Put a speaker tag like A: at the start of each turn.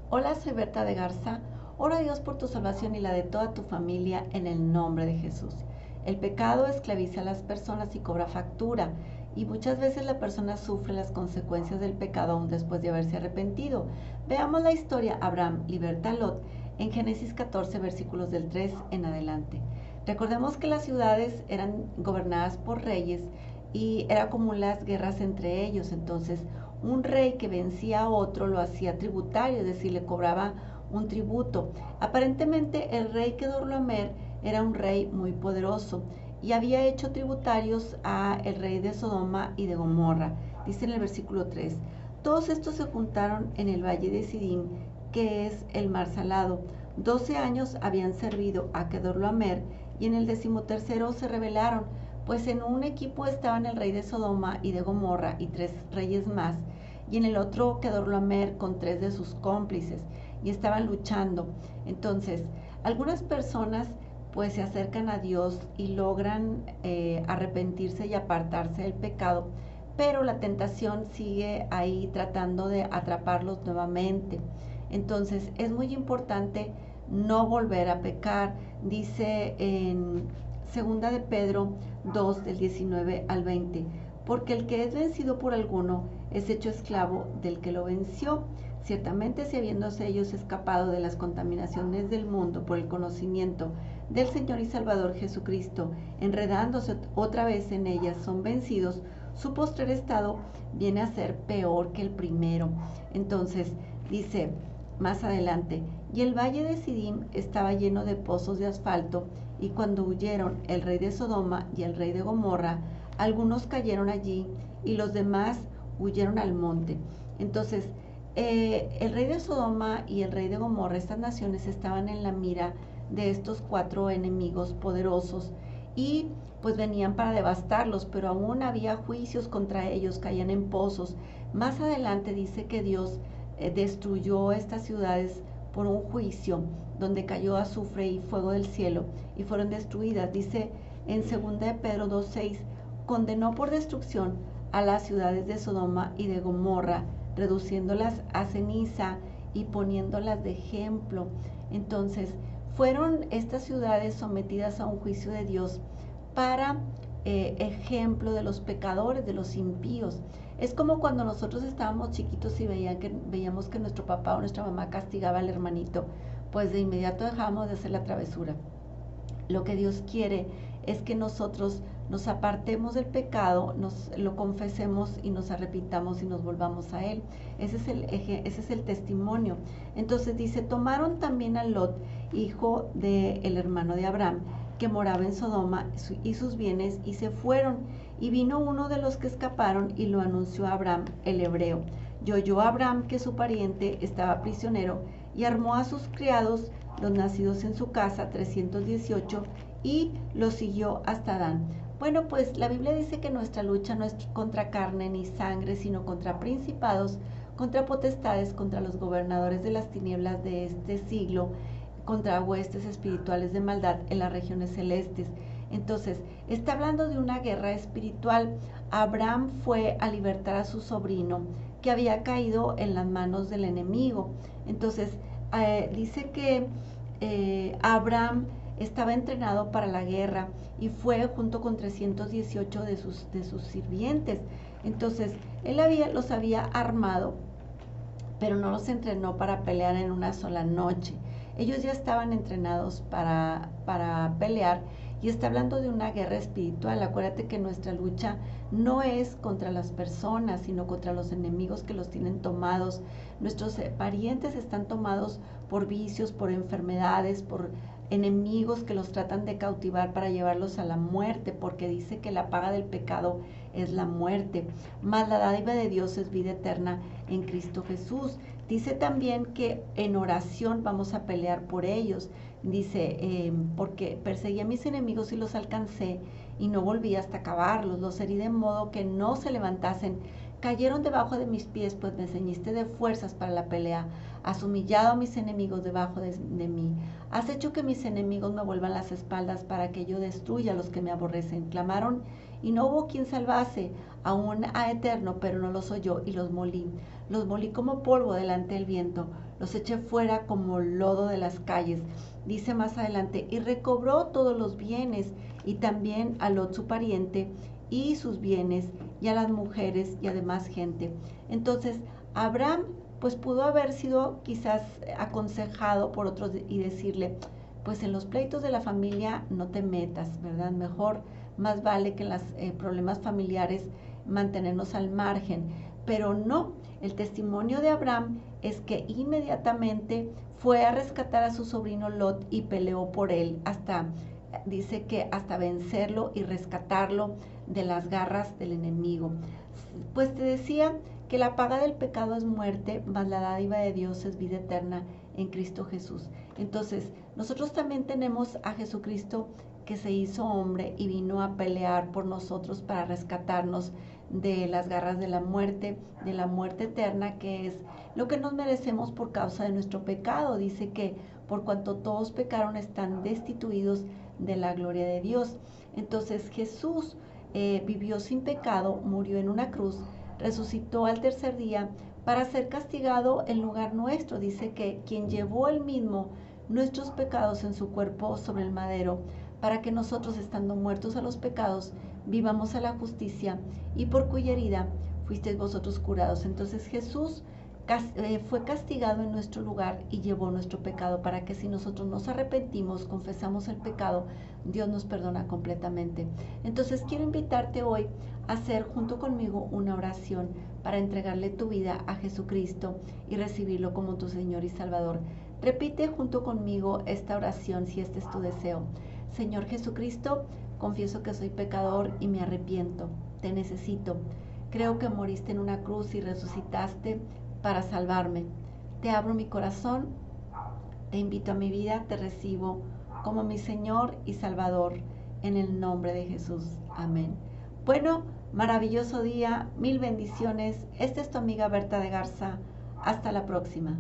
A: Hola, soy Berta de Garza. Oro a Dios por tu salvación y la de toda tu familia en el nombre de Jesús. El pecado esclaviza a las personas y cobra factura, y muchas veces la persona sufre las consecuencias del pecado aún después de haberse arrepentido. Veamos la historia Abraham liberta a Lot en Génesis 14, versículos del 3 en adelante. Recordemos que las ciudades eran gobernadas por reyes y era común las guerras entre ellos. Entonces un rey que vencía a otro lo hacía tributario, es decir, le cobraba un tributo. Aparentemente el rey Kedorlaomer era un rey muy poderoso y había hecho tributarios a el rey de Sodoma y de Gomorra. Dice en el versículo 3, todos estos se juntaron en el valle de Sidim, que es el mar salado. 12 años habían servido a Kedorlaomer y en el 13º se rebelaron, pues en un equipo estaban el rey de Sodoma y de Gomorra y 3 reyes más, y en el otro Kedorlaomer con 3 de sus cómplices, y estaban luchando. Entonces, algunas personas pues se acercan a Dios y logran arrepentirse y apartarse del pecado, pero la tentación sigue ahí tratando de atraparlos nuevamente. Entonces, es muy importante no volver a pecar. Dice en segunda de Pedro 2 del 19 al 20, porque el que es vencido por alguno es hecho esclavo del que lo venció. Ciertamente, si habiéndose ellos escapado de las contaminaciones del mundo por el conocimiento del Señor y Salvador Jesucristo, enredándose otra vez en ellas, son vencidos, su postrer estado viene a ser peor que el primero. Entonces, dice más adelante, y el valle de Sidim estaba lleno de pozos de asfalto, y cuando huyeron el rey de Sodoma y el rey de Gomorra, algunos cayeron allí y los demás huyeron al monte. Entonces, el rey de Sodoma y el rey de Gomorra, estas naciones estaban en la mira de estos 4 enemigos poderosos y pues venían para devastarlos, pero aún había juicios contra ellos, caían en pozos. Más adelante dice que Dios destruyó estas ciudades por un juicio donde cayó azufre y fuego del cielo y fueron destruidas. Dice en 2 de Pedro 2:6, condenó por destrucción a las ciudades de Sodoma y de Gomorra, reduciéndolas a ceniza y poniéndolas de ejemplo. Entonces, fueron estas ciudades sometidas a un juicio de Dios para ejemplo de los pecadores, de los impíos. Es como cuando nosotros estábamos chiquitos y veíamos que nuestro papá o nuestra mamá castigaba al hermanito, pues de inmediato dejábamos de hacer la travesura. Lo que Dios quiere es que nosotros nos apartemos del pecado, lo confesemos y nos arrepintamos y nos volvamos a Él. Ese es el testimonio. Entonces dice, tomaron también a Lot, hijo del hermano de Abraham, que moraba en Sodoma, y sus bienes, y se fueron. Y vino uno de los que escaparon y lo anunció a Abraham, el hebreo. Y oyó a Abraham que su pariente estaba prisionero, y armó a sus criados, los nacidos en su casa, 318, y los siguió hasta Dan. Bueno, pues la Biblia dice que nuestra lucha no es contra carne ni sangre, sino contra principados, contra potestades, contra los gobernadores de las tinieblas de este siglo, contra huestes espirituales de maldad en las regiones celestes. Entonces, está hablando de una guerra espiritual. Abraham fue a libertar a su sobrino que había caído en las manos del enemigo. Entonces, dice que Abraham estaba entrenado para la guerra y fue junto con 318 de sus sirvientes. Entonces, él los había armado, pero no los entrenó para pelear en una sola noche. Ellos ya estaban entrenados para pelear, y está hablando de una guerra espiritual. Acuérdate que nuestra lucha no es contra las personas, sino contra los enemigos que los tienen tomados. Nuestros parientes están tomados por vicios, por enfermedades, por enemigos que los tratan de cautivar para llevarlos a la muerte, porque dice que la paga del pecado es la muerte, mas la dádiva de Dios es vida eterna en Cristo Jesús. Dice también que en oración vamos a pelear por ellos. Dice, porque perseguí a mis enemigos y los alcancé, y no volví hasta acabarlos. Los herí de modo que no se levantasen. Cayeron debajo de mis pies, pues me ceñiste de fuerzas para la pelea. Has humillado a mis enemigos debajo de mí. Has hecho que mis enemigos me vuelvan las espaldas para que yo destruya a los que me aborrecen. Clamaron y no hubo quien salvase, aún a Eterno, pero no los oyó, y los molí como polvo delante del viento. los eché fuera como lodo de las calles. Dice más adelante, y recobró todos los bienes, y también a Lot su pariente, y sus bienes, y a las mujeres, y además gente. Entonces, Abraham, pues pudo haber sido quizás aconsejado por otros y decirle, pues en los pleitos de la familia no te metas, ¿verdad? Mejor, más vale que en los problemas familiares mantenernos al margen. Pero no, el testimonio de Abraham es que inmediatamente fue a rescatar a su sobrino Lot y peleó por él hasta, dice que hasta vencerlo y rescatarlo de las garras del enemigo. Pues te decía que la paga del pecado es muerte, mas la dádiva de Dios es vida eterna en Cristo Jesús. Entonces, nosotros también tenemos a Jesucristo que se hizo hombre y vino a pelear por nosotros para rescatarnos de las garras de la muerte eterna, que es lo que nos merecemos por causa de nuestro pecado. Dice que por cuanto todos pecaron están destituidos de la gloria de Dios. Entonces Jesús vivió sin pecado, murió en una cruz, resucitó al tercer día para ser castigado en lugar nuestro. Dice que quien llevó él mismo nuestros pecados en su cuerpo sobre el madero, para que nosotros, estando muertos a los pecados, vivamos a la justicia, y por cuya herida fuisteis vosotros curados. Entonces Jesús fue castigado en nuestro lugar y llevó nuestro pecado, para que si nosotros nos arrepentimos, confesamos el pecado, Dios nos perdona completamente. Entonces quiero invitarte hoy a hacer junto conmigo una oración para entregarle tu vida a Jesucristo y recibirlo como tu Señor y Salvador. Repite junto conmigo esta oración si este es tu deseo. Señor Jesucristo, confieso que soy pecador y me arrepiento. Te necesito. Creo que moriste en una cruz y resucitaste para salvarme. Te abro mi corazón, te invito a mi vida, te recibo como mi Señor y Salvador, en el nombre de Jesús. Amén. Bueno, maravilloso día, mil bendiciones. Esta es tu amiga Berta de Garza. Hasta la próxima.